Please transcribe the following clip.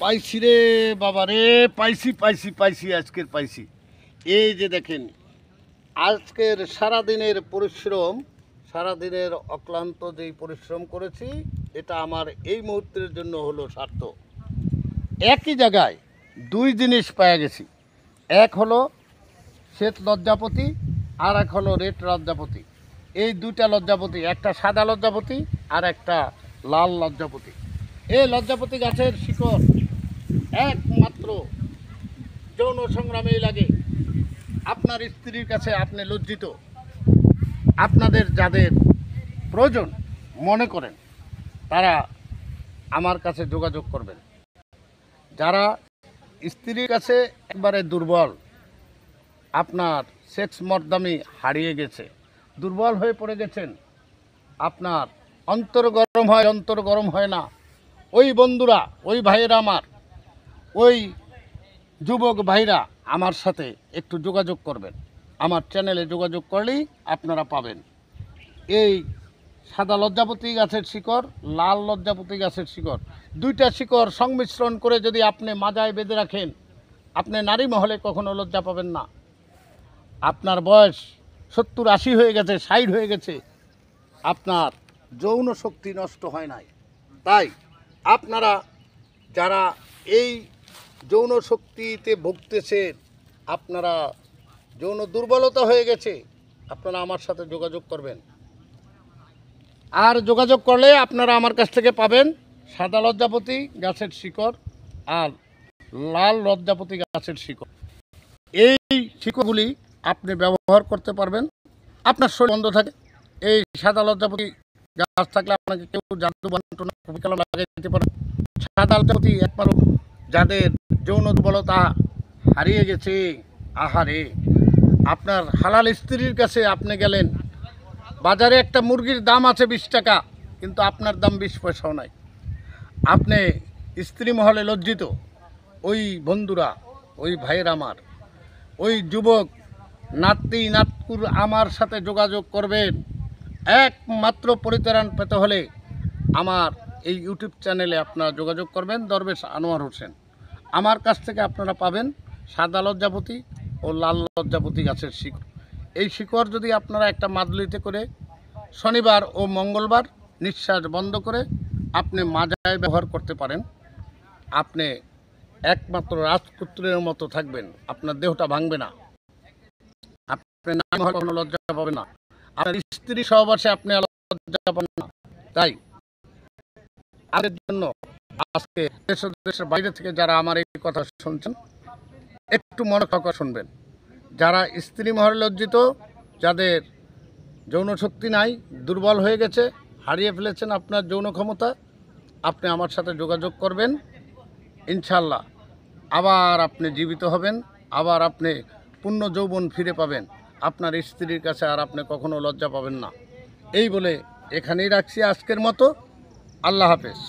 পাইছি রে বাবা রে, পাইছি পাইছি পাইছি, আজকের পাইছি। এই যে দেখেন, আজকের সারাদিনের পরিশ্রম, সারাদিনের অক্লান্ত যেই পরিশ্রম করেছি, এটা আমার এই মুহূর্তের জন্য হলো সার্থক। একই জায়গায় দুই জিনিস পেয়ে গেছি। এক হলো শ্বেত লজ্জাপতি, আর এক হলো রেড লজ্জাপতি। এই দুইটা লজ্জাপতি, একটা সাদা লজ্জাপতি আর একটা লাল লজ্জাপতি। এই লজ্জাপতি গাছের শিকড় একমাত্র যৌন সংগ্রামেই লাগে। আপনার স্ত্রীর কাছে আপনি লজ্জিত, আপনাদের যাদের প্রয়োজন মনে করেন তারা আমার কাছে যোগাযোগ করবেন। যারা স্ত্রীর কাছে একবারে দুর্বল, আপনার সেক্স মর্দামি হারিয়ে গেছে, দুর্বল হয়ে পড়ে গেছেন, আপনার অন্তর গরম হয়, অন্তর গরম হয় না, ওই বন্ধুরা, ওই ভাইয়েরা আমার, ওই যুবক ভাইরা আমার সাথে একটু যোগাযোগ করবেন। আমার চ্যানেলে যোগাযোগ করলেই আপনারা পাবেন এই সাদা লজ্জাপতি গাছের শিকড়, লাল লজ্জাপতি গাছের শিকড়, দুইটা শিকড় সংমিশ্রণ করে যদি আপনি মাজায় বেঁধে রাখেন, আপনি নারী মহলে কখনো লজ্জা পাবেন না। আপনার বয়স 70-80 হয়ে গেছে, 60 হয়ে গেছে, আপনার যৌন শক্তি নষ্ট হয় নাই। তাই আপনারা যারা এই যৌন শক্তিতে ভুগতেছেন, আপনারা যৌন দুর্বলতা হয়ে গেছে, আপনারা আমার সাথে যোগাযোগ করবেন। আর যোগাযোগ করলে আপনারা আমার কাছ থেকে পাবেন সাদা লজ্জাপতি গাছের শিকড় আর লাল লজ্জাপতি গাছের শিকড়। এই শিকড়গুলি আপনি ব্যবহার করতে পারবেন। আপনার শরীর বন্ধ থাকে, এই সাদা লজ্জাপতি গাছ থাকলে আপনাকে কেউ জাদু বান্টনা কবিকালা লাগাই দিতে পারে। সাদা লজ্জাপতি একমাত্র যাদের যৌন দুর্বলতা হারিয়ে গেছে, আহারে, আপনার হালাল স্ত্রীর কাছে আপনি গেলেন, বাজারে একটা মুরগির দাম আছে 20 টাকা, কিন্তু আপনার দাম 20 পয়সাও নাই। আপনি স্ত্রী মহলে লজ্জিত, ওই বন্ধুরা, ওই ভাইয়ের আমার, ওই যুবক নাতি নাতকুর আমার সাথে যোগাযোগ করবেন। একমাত্র পরিত্রাণ পেতে হলে আমার এই ইউটিউব চ্যানেলে আপনারা যোগাযোগ করবেন, দরবেশ আনোয়ার হোসেন। আমার কাছ থেকে আপনারা পাবেন সাদা লজ্জাপতি ও লাল লজ্জাপতি গাছের শিকড়। এই শিকড় যদি আপনারা একটা মাদলিতে করে শনিবার ও মঙ্গলবার নিঃশ্বাস বন্ধ করে আপনি মাজায় ব্যবহার করতে পারেন, আপনি একমাত্র রাজপুত্রের মতো থাকবেন, আপনার দেহটা ভাঙবে না, আপনি না কখনো লজ্জা পাবেন না, আপনার স্ত্রী সহবাসে আপনি লজ্জা পাবেন না। তাই আমাদের জন্য আজকে দেশের বাইরে থেকে যারা আমার এই কথা শুনছেন, একটু মনে করে শুনবেন। যারা স্ত্রী মহলে লজ্জিত, যাদের যৌন শক্তি নাই, দুর্বল হয়ে গেছে, হারিয়ে ফেলেছেন আপনার যৌন ক্ষমতা, আপনি আমার সাথে যোগাযোগ করবেন। ইনশাল্লাহ আবার আপনি জীবিত হবেন, আবার আপনি পূর্ণ যৌবন ফিরে পাবেন আপনার স্ত্রীর কাছে, আর আপনি কখনো লজ্জা পাবেন না। এই বলে এখানেই রাখছি আজকের মতো। আল্লাহ হাফেজ।